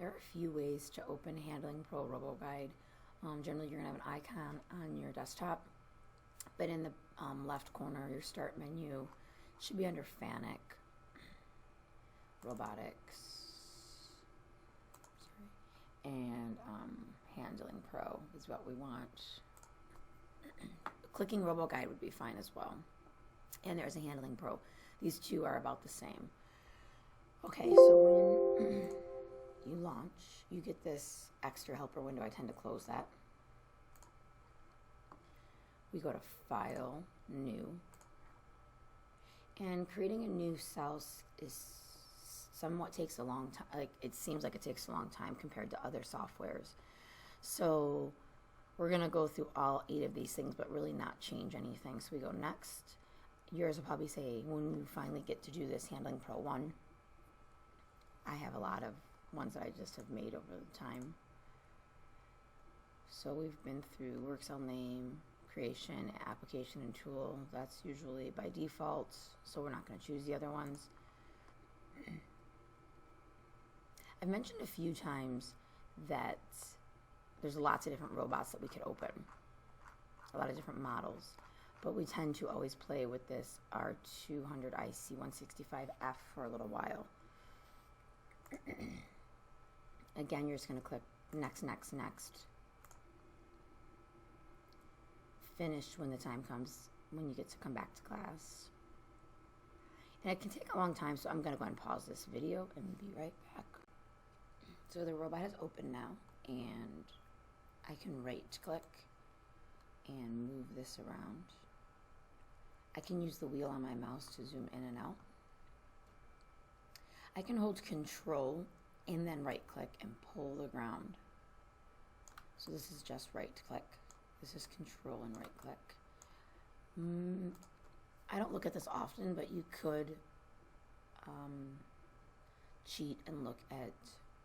There are a few ways to open Handling Pro Robo Guide. Generally, you're going to have an icon on your desktop, but in the left corner, your start menu should be under Fanuc, Robotics, and Handling Pro is what we want. Clicking Robo Guide would be fine as well. And there's a Handling Pro. These two are about the same. Okay, so when you launch, you get this extra helper window. I tend to close that. We go to File, New. And creating a new cell is somewhat takes a long time. Like, it seems like it takes a long time compared to other softwares. So we're going to go through all 8 of these things, but really not change anything. So we go next. Yours will probably say, when you finally get to do this, Handling Pro 1. I have a lot of ones that I just have made over the time. So we've been through work cell name, creation, application, and tool. That's usually by default, so we're not going to choose the other ones. I've mentioned a few times that there's lots of different robots that we could open, a lot of different models, but we tend to always play with this R200IC165F for a little while. Again, you're just going to click next, next, next. Finish when the time comes, when you get to come back to class. And it can take a long time, so I'm going to go ahead and pause this video and be right back. So the robot has opened now, and I can right click and move this around. I can use the wheel on my mouse to zoom in and out. I can hold Control and then right click and pull the ground. So this is just right click. This is Control and right click. I don't look at this often, but you could cheat and look at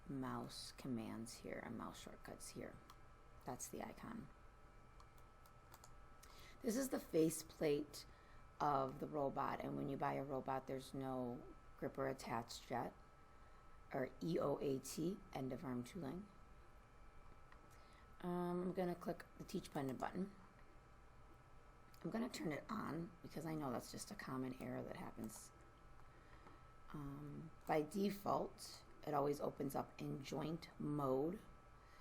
mouse commands here and mouse shortcuts here. That's the icon. This is the faceplate of the robot, and when you buy a robot, there's no gripper attached yet, or EOAT, end of arm tooling. I'm going to click the Teach button. I'm going to turn it on because I know that's just a common error that happens. By default, it always opens up in joint mode.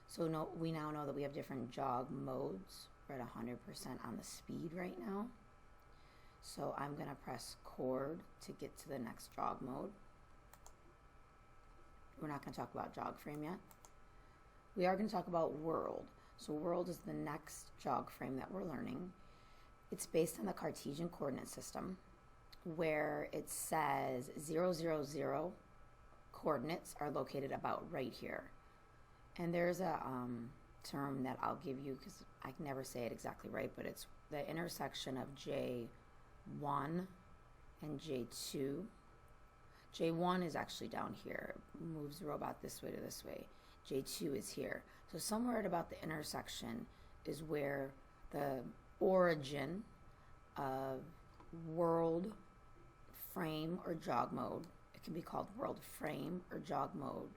So we now know that we have different jog modes. We're at 100% on the speed right now. So I'm going to press chord to get to the next jog mode. We're not going to talk about jog frame yet. We are going to talk about world. So world is the next jog frame that we're learning. It's based on the Cartesian coordinate system, where it says 0, 0, 0 coordinates are located about right here. And there's a term that I'll give you because I can never say it exactly right, but it's the intersection of J1 and J2. J1 is actually down here. It moves the robot this way to this way. J2 is here. So somewhere at about the intersection is where the origin of world frame or jog mode, it can be called world frame or jog mode,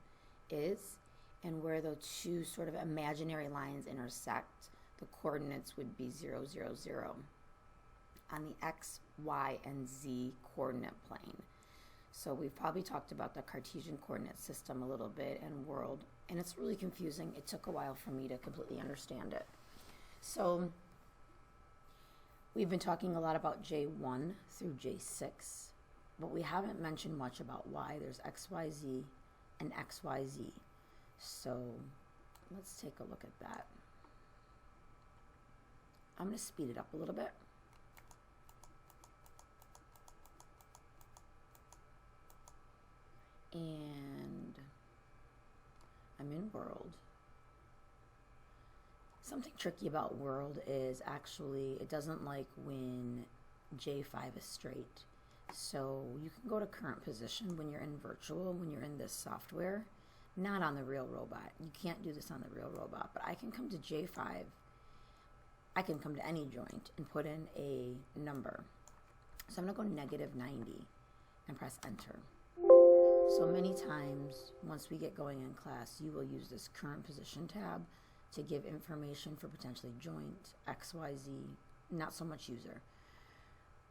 is, and where the two sort of imaginary lines intersect, the coordinates would be 0, 0, 0 on the X, Y, and Z coordinate plane. So we've probably talked about the Cartesian coordinate system a little bit and world, and it's really confusing. It took a while for me to completely understand it. So we've been talking a lot about J1 through J6, but we haven't mentioned much about Y. There's XYZ and XYZ. So let's take a look at that. I'm going to speed it up a little bit. And I'm in world. Something tricky about world is actually it doesn't like when J5 is straight. So you can go to current position when you're in virtual, when you're in this software, not on the real robot. You can't do this on the real robot, but I can come to J5. I can come to any joint and put in a number. So I'm going to go -90 and press enter. So many times, once we get going in class, you will use this current position tab to give information for potentially joint, XYZ, not so much user.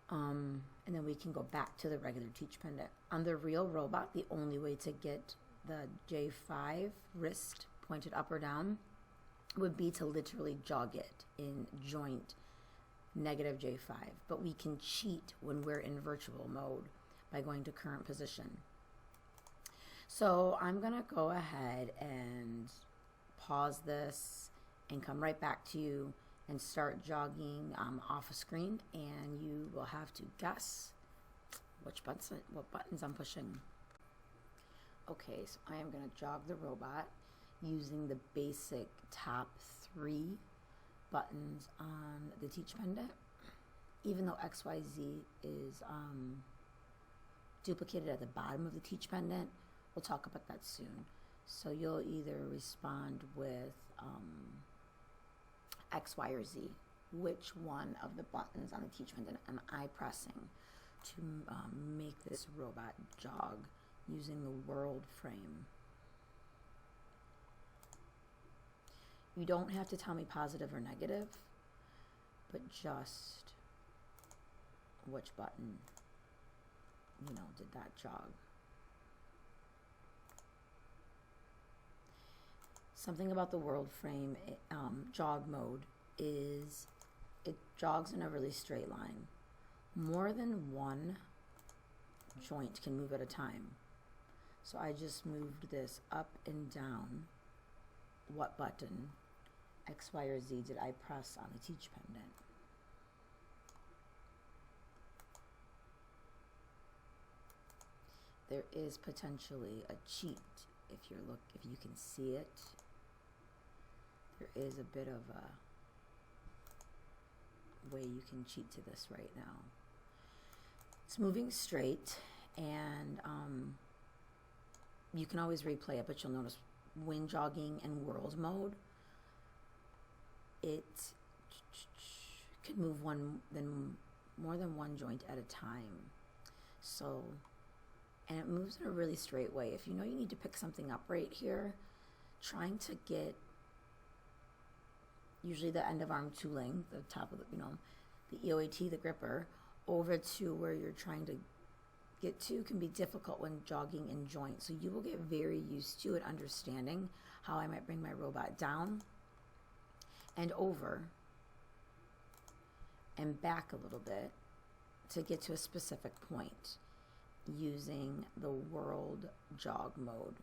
And then we can go back to the regular teach pendant. On the real robot, the only way to get the J5 wrist pointed up or down would be to literally jog it in joint negative J5. But we can cheat when we're in virtual mode by going to current position. So I'm gonna go ahead and pause this and come right back to you and start jogging off a screen, and you will have to guess what buttons I'm pushing. Okay, so I am going to jog the robot using the basic top 3 buttons on the teach pendant. Even though XYZ is duplicated at the bottom of the teach pendant, we'll talk about that soon. So you'll either respond with X, Y, or Z. Which one of the buttons on the teach pendant am I pressing to make this robot jog using the world frame? You don't have to tell me positive or negative, but just which button, did that jog. Something about the world frame jog mode is it jogs in a really straight line. More than one joint can move at a time. So I just moved this up and down. What button, X, Y, or Z, did I press on the teach pendant? There is potentially a cheat if you can see it. There is a bit of a way you can cheat to this right now. It's moving straight, and you can always replay it, but you'll notice when jogging in world mode, it can move more than one joint at a time. So, and it moves in a really straight way. If you know you need to pick something up right here, trying to get usually the end of arm tooling, the top of the EOAT, the gripper, over to where you're trying to get to can be difficult when jogging in joint. So you will get very used to it, understanding how I might bring my robot down and over and back a little bit to get to a specific point using the world jog mode